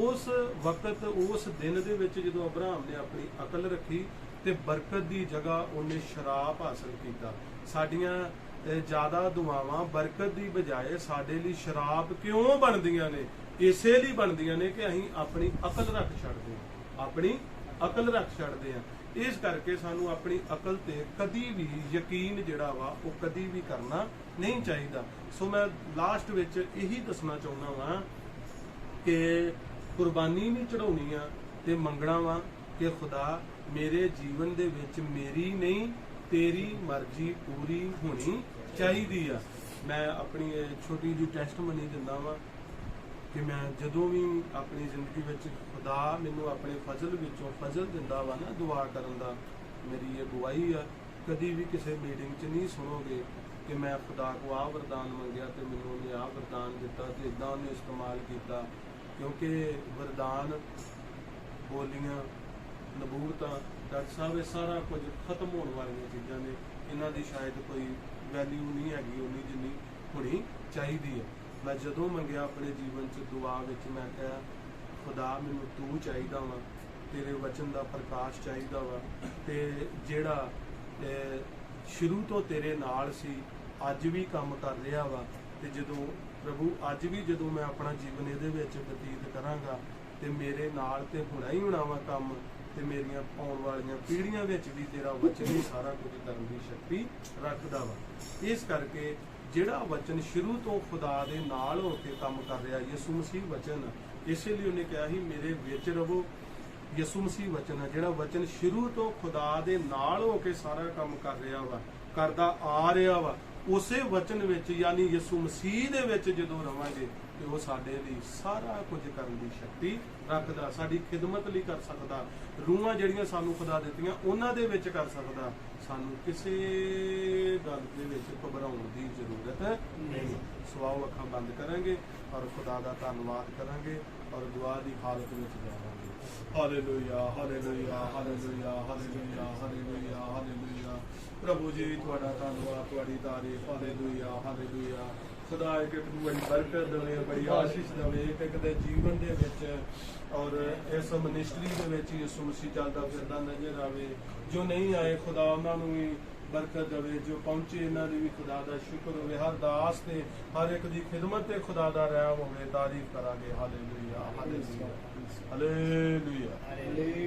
S2: ਉਸ ਵਕਤ, ਉਸ ਦਿਨ ਦੇ ਵਿੱਚ ਜਦੋਂ ਅਬਰਾਹਮ ਨੇ ਆਪਣੀ ਅਕਲ ਰੱਖੀ ਤੇ ਬਰਕਤ ਦੀ ਜਗ੍ਹਾ ਉਹਨੇ ਸ਼ਰਾਬ ਹਾਸਲ ਕੀਤਾ। ਸਾਡੀਆਂ ਜ਼ਿਆਦਾ ਦੁਆਵਾਂ ਬਰਕਤ ਦੀ ਬਜਾਏ ਸਾਡੇ ਲਈ ਸ਼ਰਾਬ ਕਿਉਂ ਬਣਦੀਆਂ ਨੇ? ਇਸੇ ਲਈ ਬਣਦੀਆਂ ਨੇ ਕਿ ਅਸੀਂ ਆਪਣੀ ਅਕਲ ਰੱਖ ਛੱਡਦੇ ਹਾਂ, ਆਪਣੀ ਅਕਲ ਰੱਖ ਛੱਡਦੇ ਹਾਂ। ਇਸ ਕਰਕੇ ਸਾਨੂੰ ਆਪਣੀ ਅਕਲ ਤੇ ਕਦੀ ਵੀ ਯਕੀਨ ਜਿਹੜਾ ਵਾ ਉਹ ਕਦੀ ਵੀ ਕਰਨਾ ਨਹੀਂ ਚਾਹੀਦਾ। ਸੋ ਮੈਂ ਲਾਸਟ ਵਿੱਚ ਇਹੀ ਦੱਸਣਾ ਚਾਹੁੰਦਾ ਵਾਂ ਕਿ ਕੁਰਬਾਨੀ ਵੀ ਚੜਾਉਣੀ ਆ ਤੇ ਮੰਗਣਾ ਵਾ ਕਿ ਖੁਦਾ ਮੇਰੇ ਜੀਵਨ ਦੇ ਵਿੱਚ ਮੇਰੀ ਨਹੀਂ ਤੇਰੀ ਮਰਜ਼ੀ ਪੂਰੀ ਹੋਣੀ ਚਾਹੀਦੀ ਆ। ਮੈਂ ਆਪਣੀ ਛੋਟੀ ਜਿਹੀ ਟੈਸਟਮਨੀ ਦਿੰਦਾ ਵਾਂ ਕਿ ਮੈਂ ਜਦੋਂ ਵੀ ਆਪਣੀ ਜ਼ਿੰਦਗੀ ਵਿੱਚ ਖੁਦਾ ਮੈਨੂੰ ਆਪਣੇ ਫਜ਼ਲ ਵਿੱਚੋਂ ਫਜ਼ਲ ਦਿੰਦਾ ਵਾ ਨਾ ਦੁਆ ਕਰਨ ਦਾ, ਮੇਰੀ ਇਹ ਗਵਾਹੀ ਆ, ਕਦੀ ਵੀ ਕਿਸੇ ਮੀਟਿੰਗ 'ਚ ਨਹੀਂ ਸੁਣੋਗੇ ਕਿ ਮੈਂ ਖੁਦਾ ਕੋ ਆਹ ਵਰਦਾਨ ਮੰਗਿਆ ਤੇ ਮੈਨੂੰ ਉਹਨੇ ਆਹ ਵਰਦਾਨ ਦਿੱਤਾ ਤੇ ਇਦਾਂ ਉਹਨੇ ਇਸਤੇਮਾਲ ਕੀਤਾ। ਕਿਉਂਕਿ ਵਰਦਾਨ, ਬੋਲੀਆਂ, ਨਬੂਵਤਾਂ, ਡਾਕਟਰ ਸਾਹਿਬ, ਇਹ ਸਾਰਾ ਕੁਝ ਖਤਮ ਹੋਣ ਵਾਲੀਆਂ ਚੀਜ਼ਾਂ ਨੇ। ਇਹਨਾਂ ਦੀ ਸ਼ਾਇਦ ਕੋਈ ਵੈਲਿਊ ਨਹੀਂ ਹੈਗੀ ਉਨੀ ਜਿੰਨੀ ਹੋਣੀ ਚਾਹੀਦੀ ਹੈ। ਮੈਂ ਜਦੋਂ ਮੰਗਿਆ ਆਪਣੇ ਜੀਵਨ 'ਚ ਦੁਆ ਵਿੱਚ, ਮੈਂ ਕਿਹਾ ਖੁਦਾ ਮੈਨੂੰ ਤੂੰ ਚਾਹੀਦਾ ਵਾ, ਤੇਰੇ ਵਚਨ ਦਾ ਪ੍ਰਕਾਸ਼ ਚਾਹੀਦਾ ਵਾ, ਤੇ ਜਿਹੜਾ ਸ਼ੁਰੂ ਤੋਂ ਤੇਰੇ ਨਾਲ ਸੀ ਅੱਜ ਵੀ ਕੰਮ ਕਰ ਰਿਹਾ ਵਾ। ਤੇ ਜਦੋਂ ਪ੍ਰਭੂ ਅੱਜ ਵੀ ਜਦੋਂ ਮੈਂ ਆਪਣਾ ਜੀਵਨ ਇਹਦੇ ਵਿੱਚ ਬਤੀਤ ਕਰਾਂਗਾ ਤੇ ਮੇਰੇ ਨਾਲ ਤੇ ਹੋਣਾ ਹੀ ਹੋਣਾ ਵਾ ਕੰਮ, ਤੇ ਮੇਰੀਆਂ ਆਉਣ ਵਾਲੀਆਂ ਪੀੜ੍ਹੀਆਂ ਵਿੱਚ ਵੀ ਤੇਰਾ ਵਚਨ ਹੀ ਸਾਰਾ ਕੁਝ ਕਰਨ ਦੀ ਸ਼ਕਤੀ ਰੱਖਦਾ ਵਾ। ਇਸ ਕਰਕੇ ਜਿਹੜਾ ਵਚਨ ਸ਼ੁਰੂ ਤੋਂ ਖੁਦਾ ਦੇ ਨਾਲ ਹੋ ਕੇ ਕੰਮ ਕਰ ਰਿਹਾ, ਯਿਸੂ ਮਸੀਹ ਵਚਨ, ਇਸੇ ਲਈ ਉਹਨੇ ਕਿਹਾ ਸੀ ਮੇਰੇ ਵਿੱਚ ਰਹੋ। ਯਿਸੂ ਮਸੀਹ ਵਚਨ ਹੈ ਜਿਹੜਾ ਵਚਨ ਸ਼ੁਰੂ ਤੋਂ ਖੁਦਾ ਦੇ ਨਾਲ ਹੋ ਕੇ ਸਾਰਾ ਕੰਮ ਕਰ ਰਿਹਾ ਵਾ, ਕਰਦਾ ਆ ਰਿਹਾ ਵਾ। ਉਸੇ ਵਚਨ ਵਿੱਚ ਯਾਨੀ ਯਿਸੂ ਮਸੀਹ ਦੇ ਵਿੱਚ ਜਦੋਂ ਰਵਾਂਗੇ ਤੇ ਉਹ ਸਾਡੇ ਲਈ ਸਾਰਾ ਕੁਝ ਕਰਨ ਦੀ ਸ਼ਕਤੀ ਰੱਖਦਾ, ਸਾਡੀ ਖਿਦਮਤ ਲਈ ਕਰ ਸਕਦਾ, ਰੂਹਾਂ ਜਿਹੜੀਆਂ ਸਾਨੂੰ ਖੁਦਾ ਦਿੱਤੀਆਂ ਉਹਨਾਂ ਦੇ ਵਿੱਚ ਕਰ ਸਕਦਾ। ਸਾਨੂੰ ਕਿਸੇ ਗੱਲ ਦੇ ਵਿੱਚ ਘਬਰਾਉਣ ਦੀ ਜ਼ਰੂਰਤ ਨਹੀਂ। ਸਵਾਓ ਅੱਖਾਂ ਬੰਦ ਕਰਾਂਗੇ ਔਰ ਖੁਦਾ ਦਾ ਧੰਨਵਾਦ ਕਰਾਂਗੇ ਔਰ ਦੁਆ ਦੀ ਹਾਲਤ ਵਿੱਚ ਜਾਵਾਂਗੇ। Hallelujah, hallelujah, hallelujah, hallelujah, hallelujah, hallelujah. ਪ੍ਰਭੂ ਜੀ ਤੁਹਾਡਾ ਧੰਨਵਾਦ, ਤੁਹਾਡੀ ਤਾਰੀਫ। Hallelujah, hallelujah. ਖੁਦਾ ਇੱਕ ਨੂੰ ਬੜੀ ਬਰਕਤ ਦੇਵੇ, ਬੜੀ ਆਸ਼ੀਸ਼ ਦੇਵੇ ਇੱਕ ਦੇ ਜੀਵਨ ਦੇ ਵਿੱਚ ਔਰ ਇਸ ਮਿਨਿਸਟਰੀ ਦੇ ਵਿੱਚ ਯਿਸੂ ਮਸੀਹ ਚੱਲਦਾ ਫਿਰਦਾ ਨਜ਼ਰ ਆਵੇ। ਜੋ ਨਹੀਂ ਆਏ ਖੁਦਾ ਉਹਨਾਂ ਨੂੰ ਵੀ ਬਰਕਤ ਦੇਵੇ, ਜੋ ਪਹੁੰਚੇ ਇਹਨਾਂ ਦੀ ਵੀ ਖੁਦਾ ਦਾ ਸ਼ੁਕਰ ਹੋਵੇ। ਹਰ ਦਾਸ ਤੇ ਹਰ ਇੱਕ ਦੀ ਖਿਦਮਤ ਤੇ ਖੁਦਾ ਦਾ ਰਹਿਮ ਹੋਵੇ। ਤਾਰੀਫ ਕਰਾਂਗੇ। Hallelujah, hallelujah, hallelujah.